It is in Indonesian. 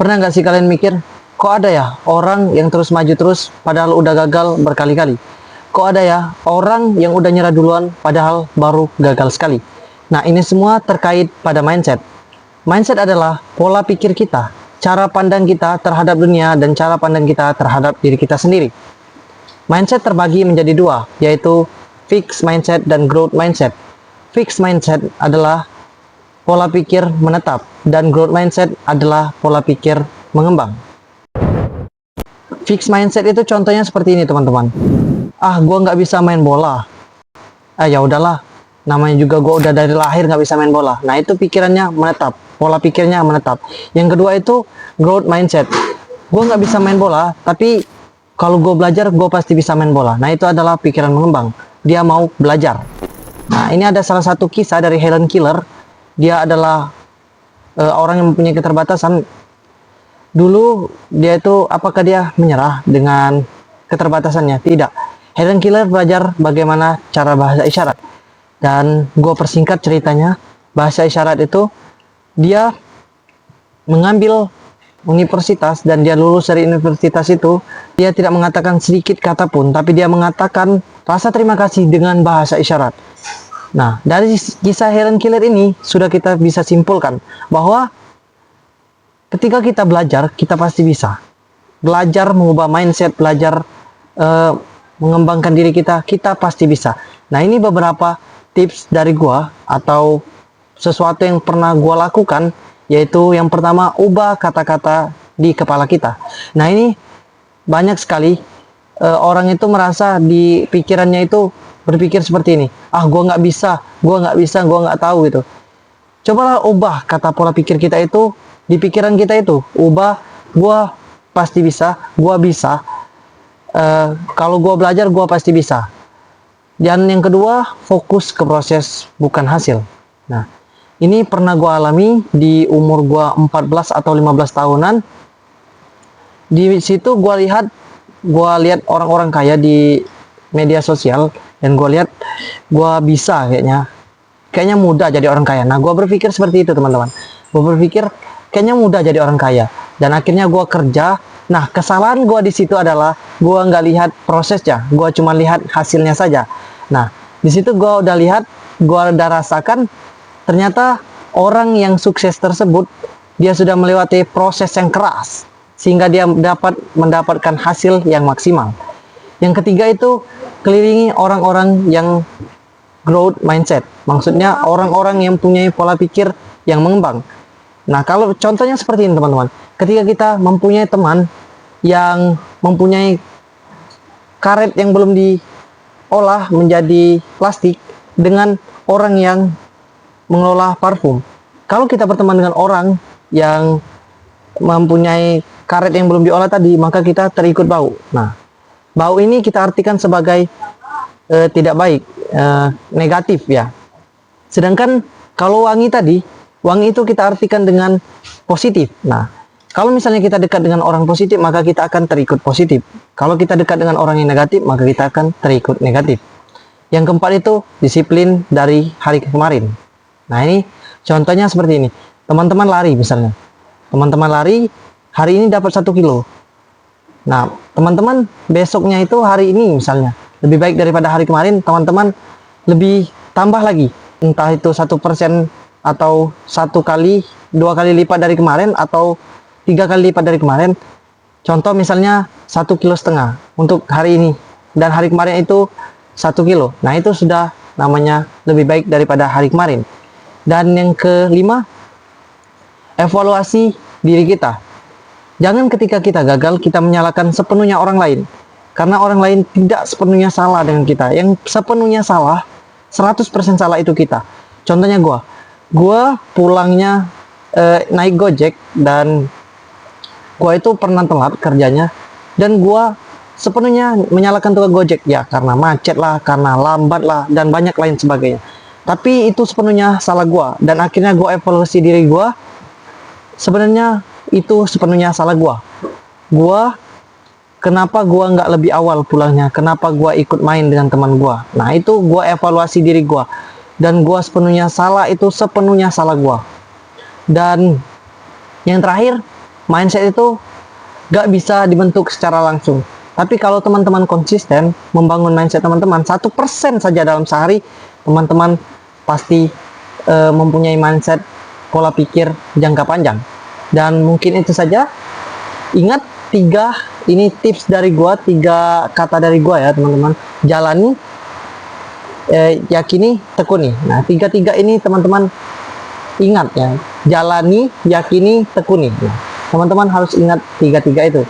Pernah nggak sih kalian mikir, kok ada ya orang yang terus maju terus padahal udah gagal berkali-kali? Kok ada ya orang yang udah nyerah duluan padahal baru gagal sekali? Nah, ini semua terkait pada mindset. Mindset adalah pola pikir kita, cara pandang kita terhadap dunia, dan cara pandang kita terhadap diri kita sendiri. Mindset terbagi menjadi dua, yaitu fixed mindset dan growth mindset. Fixed mindset adalah pola pikir menetap, dan growth mindset adalah pola pikir mengembang. Fixed mindset itu contohnya seperti ini, teman-teman. Gua nggak bisa main bola. Ya udahlah, namanya juga gua udah dari lahir nggak bisa main bola. Nah, itu pikirannya menetap, pola pikirnya menetap. Yang kedua itu growth mindset. Gua nggak bisa main bola, tapi kalau gue belajar, gue pasti bisa main bola. Nah, itu adalah pikiran mengembang. Dia mau belajar. Nah, ini ada salah satu kisah dari Helen Keller. Dia adalah orang yang mempunyai keterbatasan. Dulu dia itu, apakah dia menyerah dengan keterbatasannya? Tidak. Helen Keller belajar bagaimana cara bahasa isyarat. Dan gue persingkat ceritanya. Bahasa isyarat itu, dia mengambil universitas, dan dia lulus dari universitas itu. Dia tidak mengatakan sedikit kata pun, tapi dia mengatakan rasa terima kasih dengan bahasa isyarat. Nah, dari kisah Helen Keller ini sudah kita bisa simpulkan bahwa ketika kita belajar, kita pasti bisa belajar mengubah mindset, belajar mengembangkan diri kita, kita pasti bisa. Nah, ini beberapa tips dari gua atau sesuatu yang pernah gua lakukan, yaitu yang pertama, ubah kata-kata di kepala kita. Nah, ini banyak sekali orang itu merasa di pikirannya itu berpikir seperti ini. Gua nggak bisa, gua nggak tahu gitu. Cobalah ubah kata pola pikir kita itu di pikiran kita itu. Ubah, gua pasti bisa, gua bisa. Kalau gua belajar, gua pasti bisa. Dan yang kedua, fokus ke proses bukan hasil. Nah, ini pernah gue alami di umur gue 14 atau 15 tahunan. Di situ gue lihat orang-orang kaya di media sosial, dan gue lihat gue bisa kayaknya mudah jadi orang kaya. Nah, gue berpikir seperti itu, teman-teman. Gue berpikir kayaknya mudah jadi orang kaya, dan akhirnya gue kerja. Nah, kesalahan gue di situ adalah gue nggak lihat prosesnya, gue cuma lihat hasilnya saja. Nah, di situ gue udah rasakan. Ternyata orang yang sukses tersebut, dia sudah melewati proses yang keras, sehingga dia mendapatkan hasil yang maksimal. Yang ketiga itu, kelilingi orang-orang yang growth mindset. Maksudnya orang-orang yang punya pola pikir yang mengembang. Nah, kalau contohnya seperti ini, teman-teman. Ketika kita mempunyai teman yang mempunyai karet yang belum diolah menjadi plastik, dengan orang yang mengelola parfum. Kalau kita berteman dengan orang yang mempunyai karet yang belum diolah tadi, maka kita terikut bau. Nah, bau ini kita artikan sebagai tidak baik, negatif ya. Sedangkan kalau wangi tadi, wangi itu kita artikan dengan positif. Nah, kalau misalnya kita dekat dengan orang positif, maka kita akan terikut positif. Kalau kita dekat dengan orang yang negatif, maka kita akan terikut negatif. Yang keempat itu, disiplin dari hari kemarin. Nah, ini contohnya seperti ini. Teman-teman lari misalnya. Teman-teman lari, hari ini dapat 1 kilo. Nah, teman-teman besoknya itu hari ini misalnya lebih baik daripada hari kemarin, teman-teman lebih tambah lagi. Entah itu 1% atau 1 kali, 2 kali lipat dari kemarin, atau 3 kali lipat dari kemarin. Contoh misalnya 1,5 kilo untuk hari ini, dan hari kemarin itu 1 kilo. Nah, itu sudah namanya lebih baik daripada hari kemarin. Dan yang kelima, evaluasi diri kita. Jangan ketika kita gagal, kita menyalahkan sepenuhnya orang lain. Karena orang lain tidak sepenuhnya salah dengan kita. Yang sepenuhnya salah, 100% salah itu kita. Contohnya gue pulangnya naik Gojek, dan gue itu pernah telat kerjanya, dan gue sepenuhnya menyalahkan tukang Gojek. Ya, karena macet lah, karena lambat lah, dan banyak lain sebagainya. Tapi itu sepenuhnya salah gue, dan akhirnya gue evaluasi diri gue. Sebenarnya itu sepenuhnya salah gue. Kenapa gue nggak lebih awal pulangnya? Kenapa gue ikut main dengan teman gue? Nah, itu gue evaluasi diri gue, dan gue sepenuhnya salah, itu sepenuhnya salah gue. Dan yang terakhir, mindset itu gak bisa dibentuk secara langsung. Tapi kalau teman-teman konsisten membangun mindset teman-teman 1% saja dalam sehari, teman-teman pasti mempunyai mindset pola pikir jangka panjang. Dan mungkin itu saja. Ingat ini tips dari gua, 3 kata dari gua ya teman-teman. Jalani, yakini, tekuni. Nah, tiga ini teman-teman ingat ya. Jalani, yakini, tekuni. Nah, teman-teman harus ingat 3 itu.